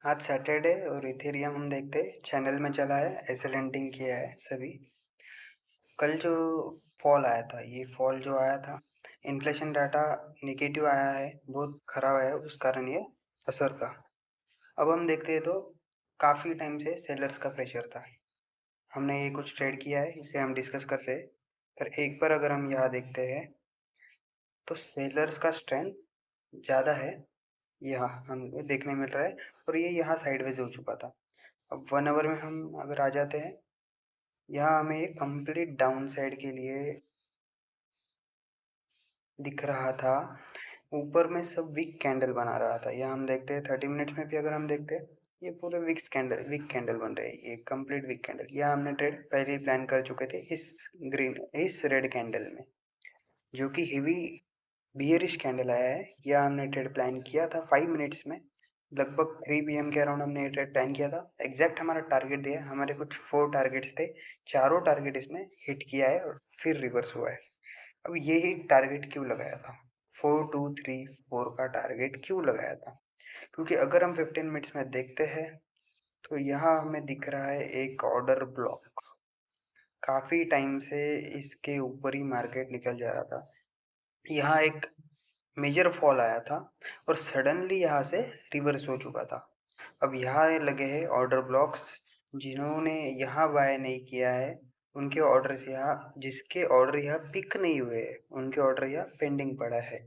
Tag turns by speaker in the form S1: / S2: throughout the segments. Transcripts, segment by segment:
S1: आज सैटरडे और इथेरियम हम देखते चैनल में चला है, एसएल हंटिंग किया है सभी। कल जो फॉल आया था, ये फॉल जो आया था, इन्फ्लेशन डाटा नेगेटिव आया है, बहुत खराब आया है, उस कारण ये असर था। अब हम देखते हैं तो काफ़ी टाइम से सेलर्स का प्रेशर था। हमने ये कुछ ट्रेड किया है, इसे हम डिस्कस करते हैं। पर एक बार अगर हम यहाँ देखते हैं तो सेलर्स का स्ट्रेंथ ज़्यादा है, यहाँ हमें देखने मिल रहा है। और ये यहाँ साइडवेज हो चुका था। अब 1 आवर में हम अगर आ जाते हैं, यहाँ हमें एक कंप्लीट डाउन साइड के लिए दिख रहा था। ऊपर में सब वीक कैंडल बना रहा था। यहाँ हम देखते हैं 30 मिनट्स में भी अगर हम देखते हैं, ये पूरे वीक कैंडल बन रहे हैं, ये कंप्लीट वीक कैंडल। यह हमने ट्रेड पहले ही प्लान कर चुके थे इस रेड कैंडल में, जो कि हेवी बियरिश कैंडल आया है। यह हमने ट्रेड प्लान किया था 5 मिनट्स में, लगभग 3 PM के अराउंड हमने ये ट्रेड प्लान किया था। एग्जैक्ट हमारा टारगेट दिया है, हमारे कुछ 4 टारगेट्स थे, चारों टारगेट इसने हिट किया है और फिर रिवर्स हुआ है। अब ये ही टारगेट क्यों लगाया था, 4 2 3 4 का टारगेट क्यों लगाया था? क्योंकि अगर हम 15 मिनट्स में देखते हैं तो यहाँ हमें दिख रहा है एक ऑर्डर ब्लॉक। काफ़ी टाइम से इसके ऊपर ही मार्केट निकल जा रहा था। यहाँ एक मेजर फॉल आया था और सडनली यहाँ से रिवर्स हो चुका था। अब यहाँ लगे हैं ऑर्डर ब्लॉक्स। जिन्होंने यहाँ बाय नहीं किया है, उनके ऑर्डर्स यहाँ, जिसके ऑर्डर यहाँ पिक नहीं हुए हैं, उनके ऑर्डर यहाँ पेंडिंग पड़ा है।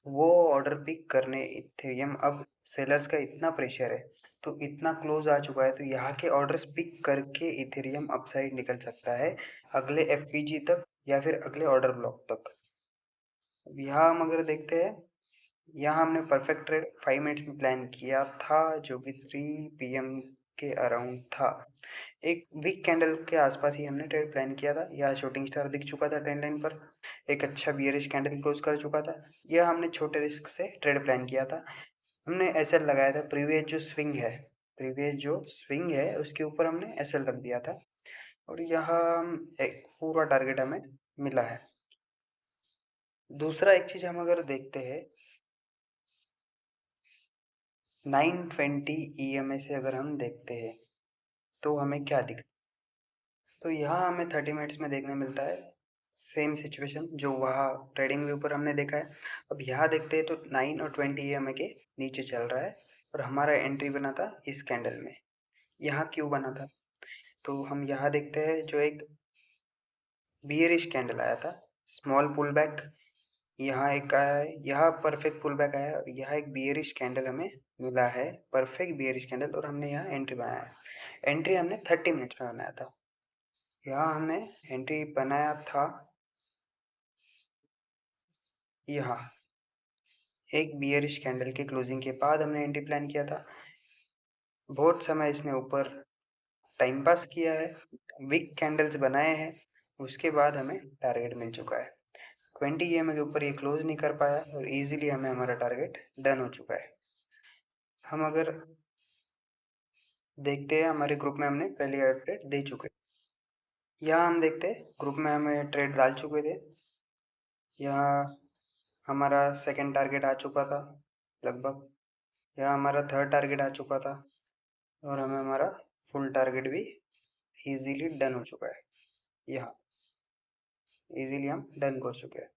S1: वो ऑर्डर पिक करने इथेरियम, अब सेलर्स का इतना प्रेशर है, तो इतना क्लोज आ चुका है, तो यहाँ के ऑर्डर्स पिक करके इथेरियम अपसाइड निकल सकता है अगले एफवीजी तक या फिर अगले ऑर्डर ब्लॉक तक। अब यहाँ हम अगर देखते हैं, यहाँ हमने परफेक्ट ट्रेड 5 मिनट्स में प्लान किया था, जो कि 3 PM के अराउंड था। एक वीक कैंडल के आसपास ही हमने ट्रेड प्लान किया था। यह शूटिंग स्टार दिख चुका था ट्रेंड लाइन पर, एक अच्छा बियरिश कैंडल क्लोज कर चुका था। यह हमने छोटे रिस्क से ट्रेड प्लान किया था। हमने एसएल लगाया था, प्रीवियस जो स्विंग है उसके ऊपर हमने एसएल रख दिया था। और यहाँ एक पूरा टारगेट हमें मिला है। दूसरा एक चीज़ हम अगर देखते हैं, 920 EMA से अगर हम देखते हैं तो हमें क्या दिखता है? तो यहाँ हमें 30 मिनट्स में देखने मिलता है सेम सिचुएशन जो वहाँ ट्रेडिंग व्यू पर हमने देखा है। अब यहाँ देखते हैं तो 9 और 20 EMA के नीचे चल रहा है और हमारा एंट्री बना था इस कैंडल में। यहाँ क्यों बना था? तो हम यहाँ देखते हैं, जो एक बियरिश कैंडल आया था, स्मॉल पुल बैक यहाँ एक आया है, यहाँ परफेक्ट पुल बैक आया है, और यहाँ एक बियरिश कैंडल हमें मिला है, परफेक्ट बियरिश कैंडल, और हमने यहाँ एंट्री बनाया है। एंट्री हमने 30 मिनट्स में बनाया था। यहाँ हमने एंट्री बनाया था, यहाँ एक बियरिश कैंडल के क्लोजिंग के बाद हमने एंट्री प्लान किया था। बहुत समय इसने ऊपर टाइम पास किया है, वीक कैंडल्स बनाए हैं, उसके बाद हमें टारगेट मिल चुका है। 20 EMA के ऊपर ये क्लोज नहीं कर पाया और इजीली हमें हमारा टारगेट डन हो चुका है। हम अगर देखते हैं, हमारे ग्रुप में हमने पहले अपडेट दे चुके। यहाँ हम देखते हैं ग्रुप में हमें ट्रेड डाल चुके थे। यहाँ हमारा सेकंड टारगेट आ चुका था लगभग, यहाँ हमारा थर्ड टारगेट आ चुका था, और हमें हमारा फुल टारगेट भी इजीली डन हो चुका है। यहाँ इजीली हम डन कर चुके हैं।